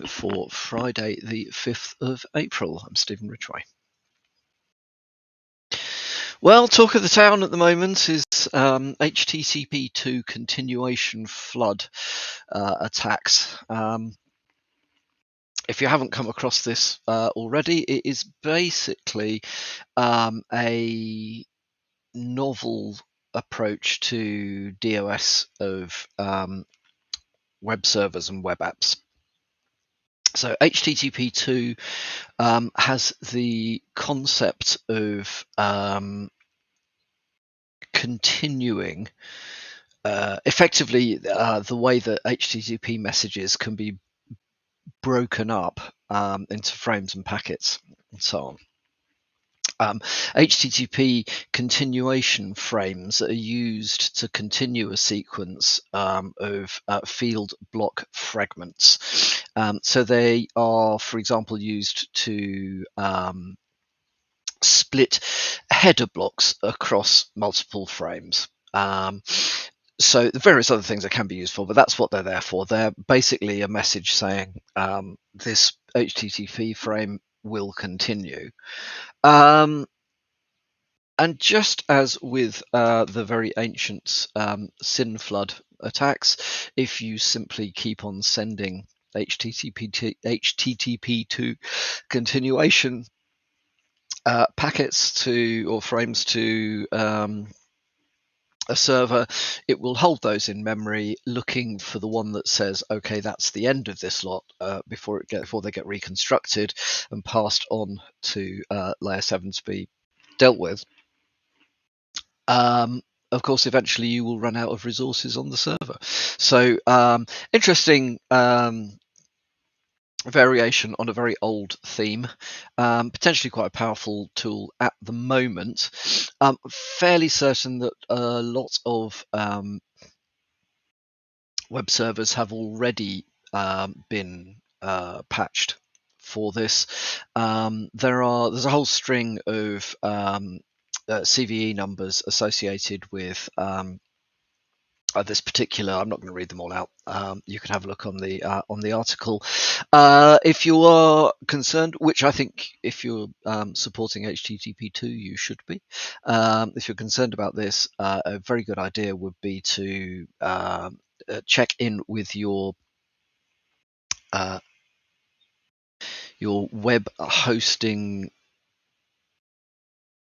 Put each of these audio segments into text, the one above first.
for Friday the 5th of April. I'm Stephen Ridgway. Well, talk of the town at the moment is HTTP2 continuation flood attacks. If you haven't come across this already, it is basically a novel approach to DOS of web servers and web apps. So HTTP2 has the concept of continuing effectively the way that HTTP messages can be broken up into frames and packets and so on. HTTP continuation frames are used to continue a sequence of field block fragments. So they are, for example, used to split header blocks across multiple frames. So the various other things that can be used for, but that's what they're there for. They're basically a message saying this HTTP frame will continue. And just as with the very ancient SYN-FLOOD attacks, if you simply keep on sending HTTP to continuation packets to or frames to a server, it will hold those in memory, looking for the one that says, okay, that's the end of this lot before they get reconstructed and passed on to layer 7 to be dealt with. Of course, eventually you will run out of resources on the server. So interesting variation on a very old theme, potentially quite a powerful tool at the moment. Fairly certain that a lot of web servers have already been patched for this. There's a whole string of CVE numbers associated with this particular. I'm not going to read them all out. You can have a look on the article. If you are concerned, which I think if you're supporting HTTP2, you should be. If you're concerned about this, a very good idea would be to check in with your web hosting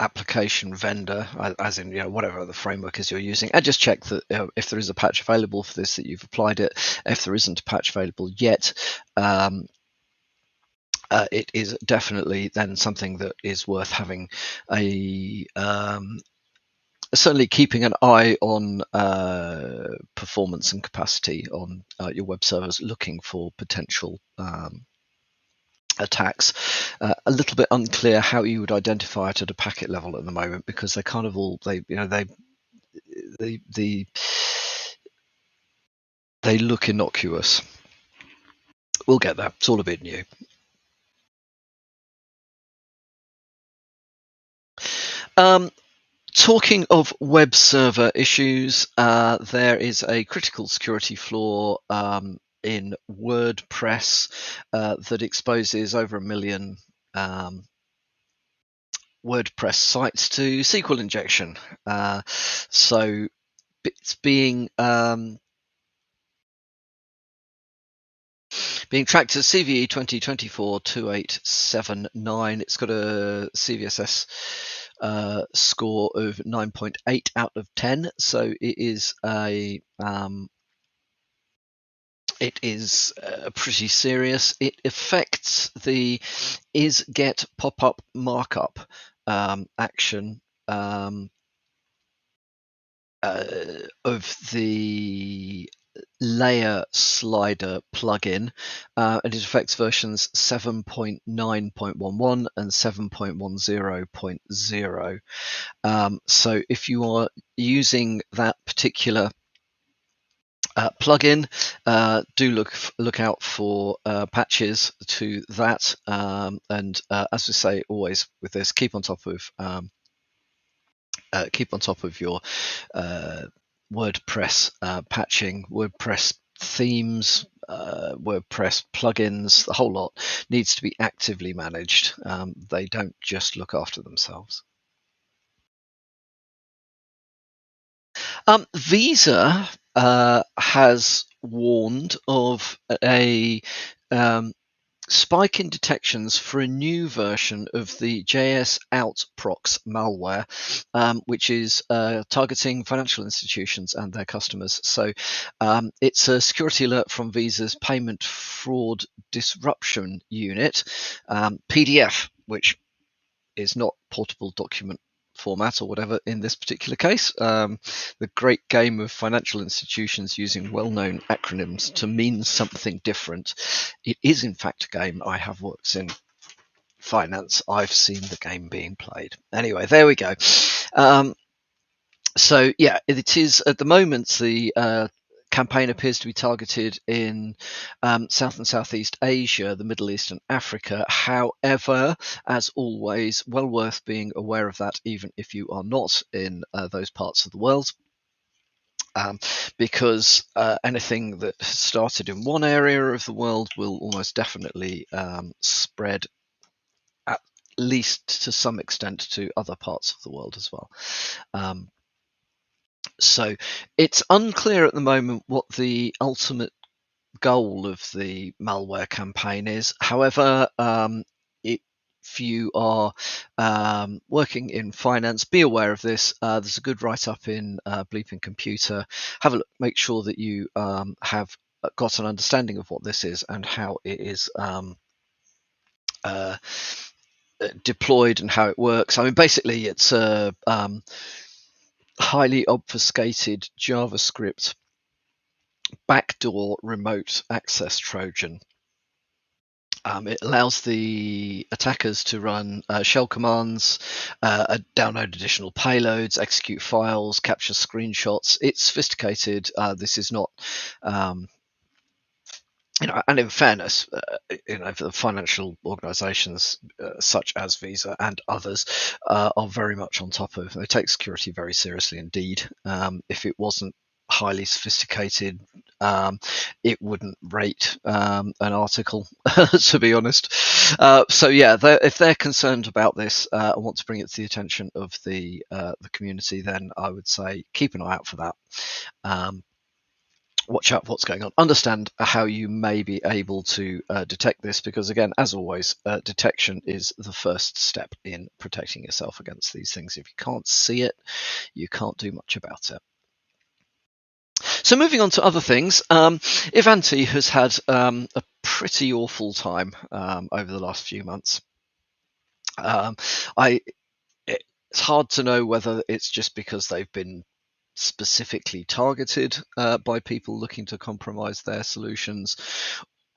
application vendor, as in whatever the framework is you're using, and just check that if there is a patch available for this, that you've applied it. If there isn't a patch available yet, it is definitely then something that is worth having a certainly keeping an eye on performance and capacity on your web servers, looking for potential attacks. A little bit unclear how you would identify it at a packet level at the moment, because they kind of all they look innocuous. We'll get there. It's all a bit new. Talking of web server issues, there is a critical security flaw in WordPress that exposes over 1 million WordPress sites to SQL injection. So it's being tracked as CVE 2024-2879. It's got a CVSS score of 9.8 out of 10. So it is pretty serious. It affects the is-get pop-up markup action of the layer slider plugin, and it affects versions 7.9.11 and 7.10.0. So if you are using that particular plugin, do look out for patches to that, and as we say always with this, keep on top of your WordPress patching. WordPress themes, WordPress plugins, the whole lot needs to be actively managed. They don't just look after themselves. Visa has warned of a spike in detections for a new version of the JS Outprox malware, which is targeting financial institutions and their customers. So it's a security alert from Visa's Payment Fraud Disruption Unit, PDF, which is not portable document format or whatever in this particular case. The great game of financial institutions using well-known acronyms to mean something different. It is in fact a game. I have worked in finance. I've seen the game being played. Anyway, there we go. So yeah, it is at the moment the campaign appears to be targeted in South and Southeast Asia, the Middle East and Africa. However, as always, well worth being aware of that even if you are not in those parts of the world. Because anything that has started in one area of the world will almost definitely spread at least to some extent to other parts of the world as well. So it's unclear at the moment what the ultimate goal of the malware campaign is. However, if you are working in finance, be aware of this. There's a good write-up in Bleeping Computer. Have a look, make sure that you have got an understanding of what this is and how it is deployed and how it works. I mean, basically, it's a highly obfuscated JavaScript backdoor remote access Trojan. It allows the attackers to run shell commands, download additional payloads, execute files, capture screenshots. It's sophisticated. This is not, and in fairness, for the financial organisations such as Visa and others are very much on top of. They take security very seriously indeed. If it wasn't highly sophisticated, it wouldn't rate an article, to be honest. So yeah, if they're concerned about this and want to bring it to the attention of the community, then I would say keep an eye out for that. Watch out for what's going on. Understand how you may be able to detect this, because again, as always, detection is the first step in protecting yourself against these things. If you can't see it, you can't do much about it. So moving on to other things, Ivanti has had a pretty awful time over the last few months. It's hard to know whether it's just because they've been specifically targeted by people looking to compromise their solutions,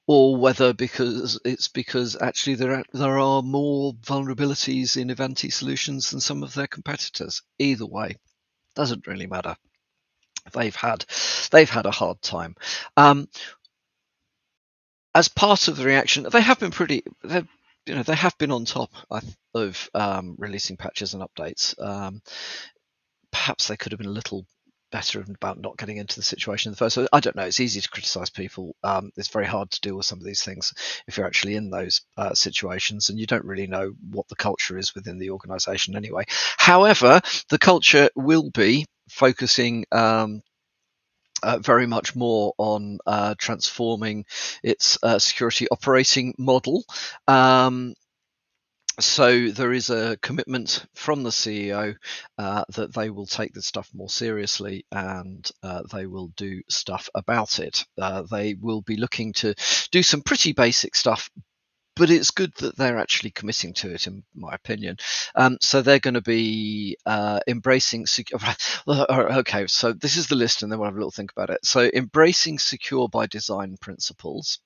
or whether because actually there are more vulnerabilities in Ivanti solutions than some of their competitors. Either way, doesn't really matter. They've had a hard time. As part of the reaction, they have been they have been on top of releasing patches and updates. Perhaps they could have been a little better about not getting into the situation in the first place. I don't know. It's easy to criticize people. It's very hard to deal with some of these things if you're actually in those situations and you don't really know what the culture is within the organization anyway. However, the culture will be focusing very much more on transforming its security operating model. So there is a commitment from the CEO that they will take this stuff more seriously and they will do stuff about it. They will be looking to do some pretty basic stuff, but it's good that they're actually committing to it, in my opinion. So they're going to be embracing okay, so this is the list and then we'll have a little think about it. So embracing secure by design principles,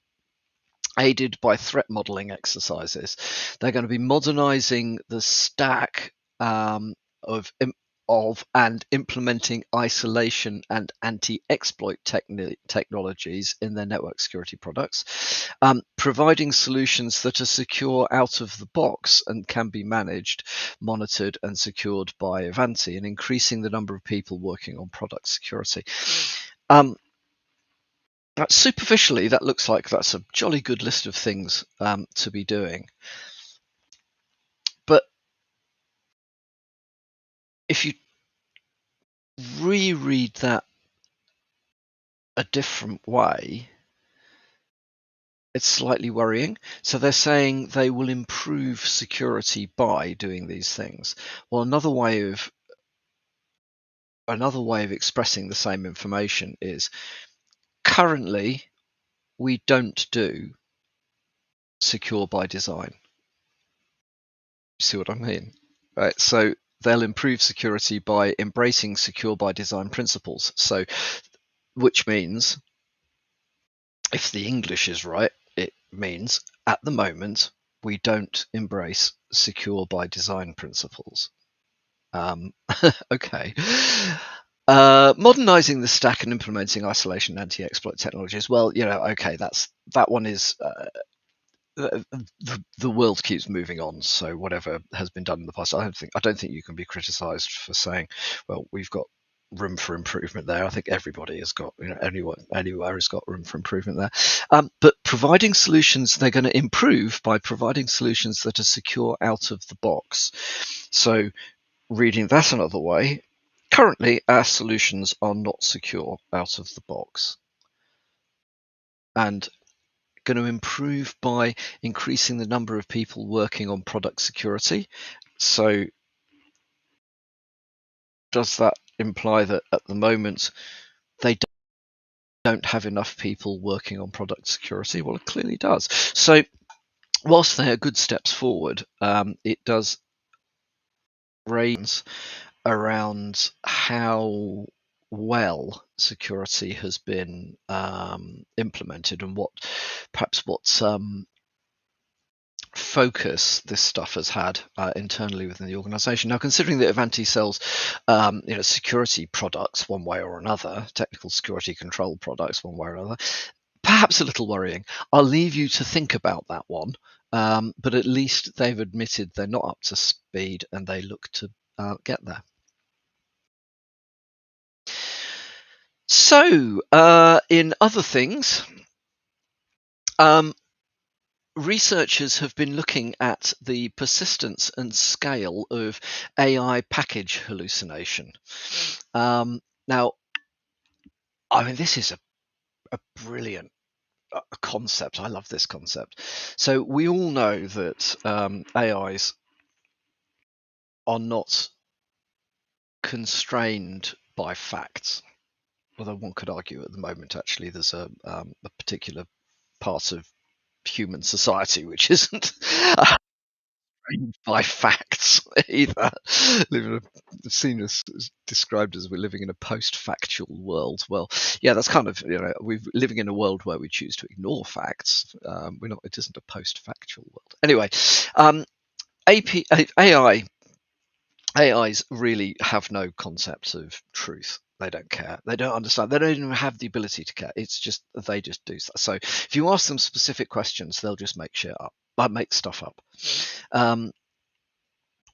aided by threat modeling exercises. They're going to be modernizing the stack of and implementing isolation and anti-exploit technologies in their network security products, providing solutions that are secure out of the box and can be managed, monitored and secured by Ivanti, and increasing the number of people working on product security. Superficially, that looks like that's a jolly good list of things to be doing. But if you reread that a different way, it's slightly worrying. So they're saying they will improve security by doing these things. Well, another way of expressing the same information is currently we don't do secure by design. You see what I mean? Right. So they'll improve security by embracing secure by design principles. So, which means if the English is right, it means at the moment we don't embrace secure by design principles. Okay. Modernizing the stack and implementing isolation anti-exploit technologies. Well, okay, that one is the world keeps moving on. So whatever has been done in the past, I don't think you can be criticised for saying, well, we've got room for improvement there. I think everybody has got, anywhere has got room for improvement there. But providing solutions, they're going to improve by providing solutions that are secure out of the box. So reading that another way, currently our solutions are not secure out of the box, and going to improve by increasing the number of people working on product security. So does that imply that at the moment they don't have enough people working on product security? Well, it clearly does. So whilst they are good steps forward, it does raise around how well security has been implemented and what focus this stuff has had internally within the organization. Now, considering that Ivanti sells security products one way or another, technical security control products one way or another, perhaps a little worrying. I'll leave you to think about that one, but at least they've admitted they're not up to speed and they look to get there. So, in other things, researchers have been looking at the persistence and scale of AI package hallucination. Now, I mean, this is a brilliant concept. I love this concept. So we all know that AIs are not constrained by facts. Although one could argue at the moment, actually, there's a particular part of human society which isn't by facts either. Seen as described as we're living in a post-factual world. Well, yeah, that's kind of we're living in a world where we choose to ignore facts. We're not. It isn't a post-factual world. Anyway, AIs really have no concept of truth. They don't care. They don't understand. They don't even have the ability to care. It's just they just do that. So if you ask them specific questions, they'll just make stuff up.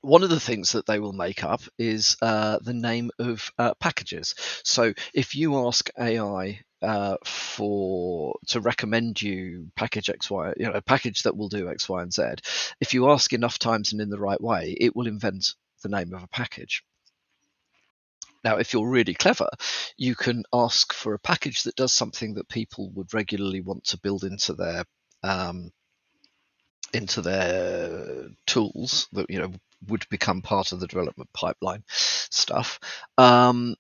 One of the things that they will make up is the name of packages. So if you ask AI to recommend you package XY, a package that will do X, Y, and Z, if you ask enough times and in the right way, it will invent the name of a package. Now, if you're really clever, you can ask for a package that does something that people would regularly want to build into their tools that would become part of the development pipeline stuff, because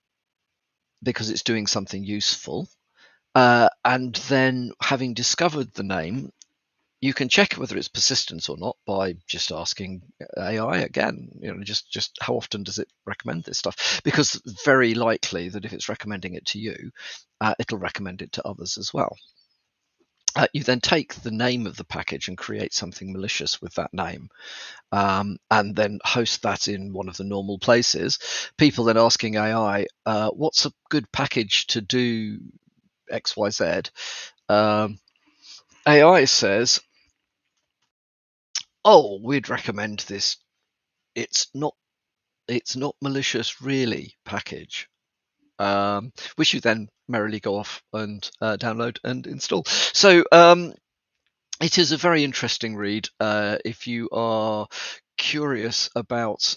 it's doing something useful. And then, having discovered the name, you can check whether it's persistent or not by just asking AI again. Just how often does it recommend this stuff? Because very likely that if it's recommending it to you, it'll recommend it to others as well. You then take the name of the package and create something malicious with that name, and then host that in one of the normal places. People then asking AI, what's a good package to do XYZ? AI says, oh, we'd recommend this. It's not malicious really package, which you then merrily go off and download and install. So it is a very interesting read if you are curious about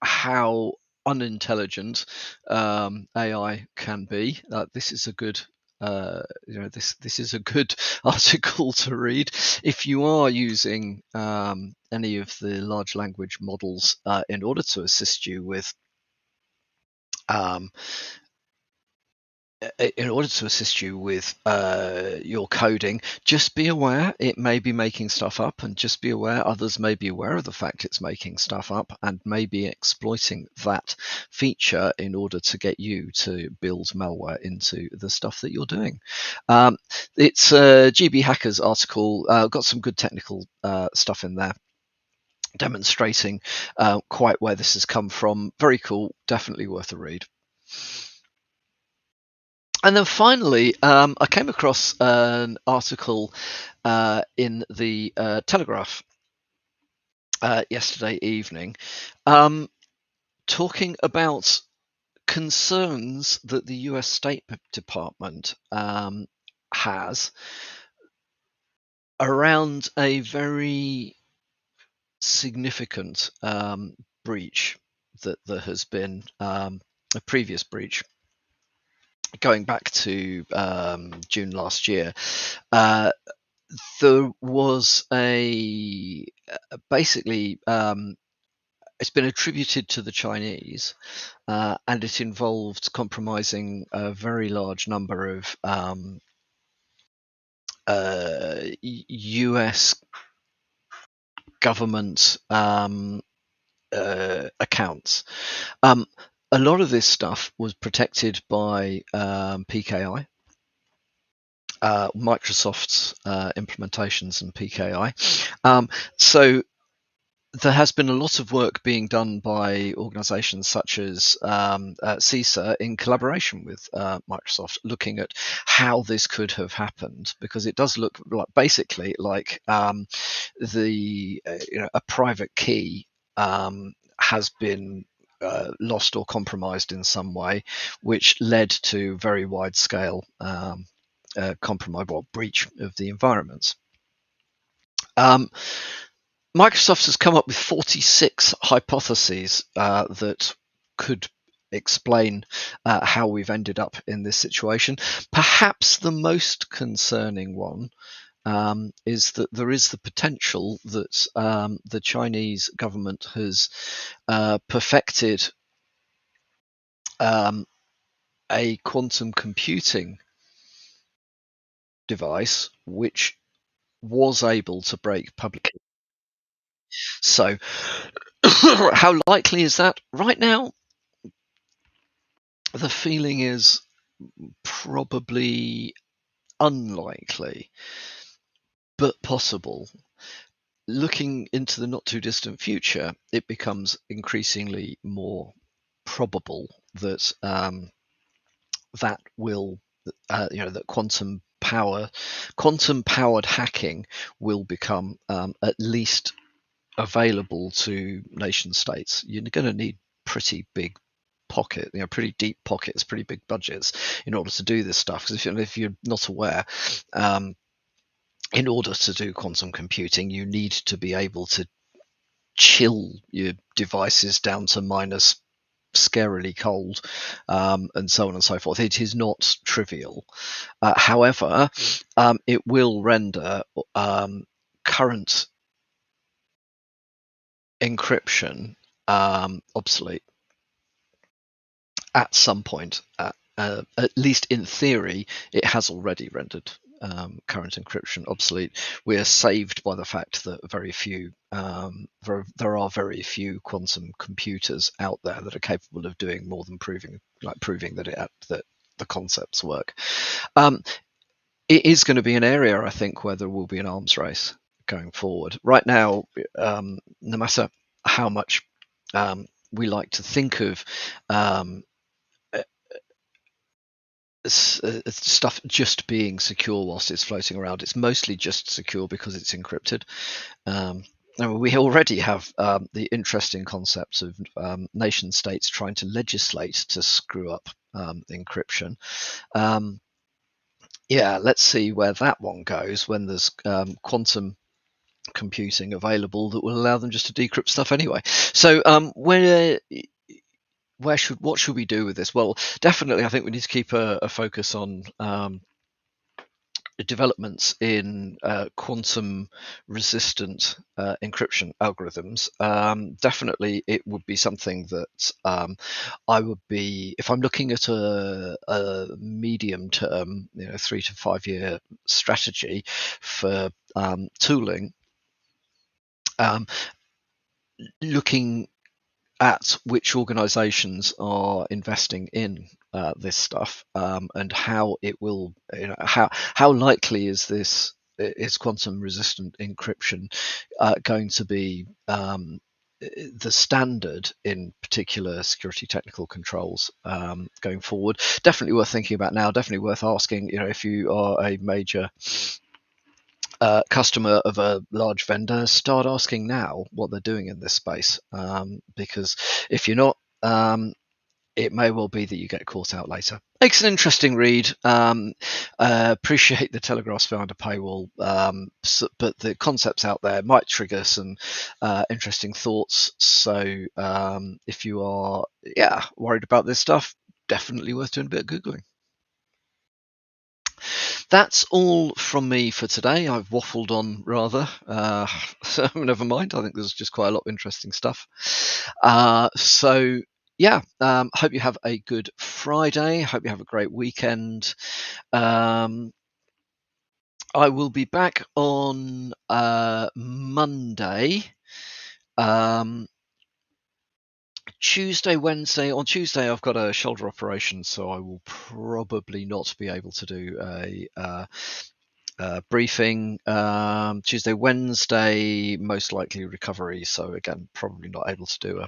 how unintelligent AI can be. This is a good this is a good article to read if you are using any of the large language models in order to assist you with um, your coding. Just be aware it may be making stuff up, and just be aware others may be aware of the fact it's making stuff up and may be exploiting that feature in order to get you to build malware into the stuff that you're doing. It's a GB Hackers article, got some good technical stuff in there demonstrating quite where this has come from. Very cool, definitely worth a read. And then finally, I came across an article in the Telegraph yesterday evening talking about concerns that the US State Department has around a very significant breach that there has been, a previous breach going back to June last year. There was basically it's been attributed to the Chinese, and it involved compromising a very large number of US government accounts. A lot of this stuff was protected by PKI, Microsoft's implementations and PKI. So there has been a lot of work being done by organizations such as CISA in collaboration with Microsoft, looking at how this could have happened, because it does look like basically like a private key has been lost or compromised in some way, which led to very wide scale compromise or breach of the environments. Microsoft has come up with 46 hypotheses that could explain how we've ended up in this situation. Perhaps the most concerning one is that there is the potential that the Chinese government has perfected a quantum computing device which was able to break public. So how likely is that? Right now, the feeling is probably unlikely, but possible. Looking into the not too distant future, it becomes increasingly more probable that that will, that quantum powered hacking will become at least available to nation states. You're going to need pretty big pretty deep pockets, pretty big budgets in order to do this stuff. Because if you're not aware, in order to do quantum computing, you need to be able to chill your devices down to minus scarily cold, and so on and so forth. It is not trivial. However, it will render current encryption obsolete at some point. At least in theory, it has already rendered current encryption obsolete. We are saved by the fact that there are very few quantum computers out there that are capable of doing more than proving that the concepts work. It is going to be an area, I think, where there will be an arms race going forward. Right now, no matter how much we like to think of stuff just being secure whilst it's floating around, it's mostly just secure because it's encrypted. we already have the interesting concepts of nation states trying to legislate to screw up encryption. Yeah, let's see where that one goes when there's quantum computing available that will allow them just to decrypt stuff anyway. So what should we do with this? Well, definitely, I think we need to keep a focus on developments in quantum resistant encryption algorithms. Definitely, it would be something that I would be, if I'm looking at a medium term, 3 to 5 year strategy for tooling, looking at which organizations are investing in this stuff, and how it will, how likely is quantum resistant encryption going to be the standard in particular security technical controls going forward. Definitely worth thinking about now, definitely worth asking, if you are a major customer of a large vendor, start asking now what they're doing in this space, because if you're not, it may well be that you get caught out later. It's an interesting read. Appreciate the Telegraph's behind a paywall, but the concepts out there might trigger some interesting thoughts. So if you are worried about this stuff, definitely worth doing a bit of Googling. That's all from me for today. I've waffled on rather, so never mind. I think there's just quite a lot of interesting stuff. So yeah, hope you have a good Friday. Hope you have a great weekend. I will be back on Monday. Tuesday, Wednesday. On Tuesday, I've got a shoulder operation, so I will probably not be able to do a briefing. Tuesday, Wednesday, most likely recovery. So again, probably not able to do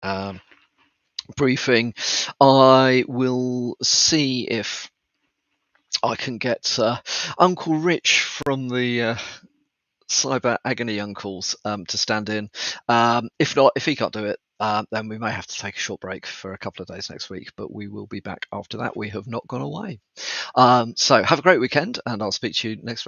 a briefing. I will see if I can get Uncle Rich from the Cyber Agony Uncles to stand in. If not, if he can't do it, then we may have to take a short break for a couple of days next week, but we will be back after that. We have not gone away. So have a great weekend, and I'll speak to you next week.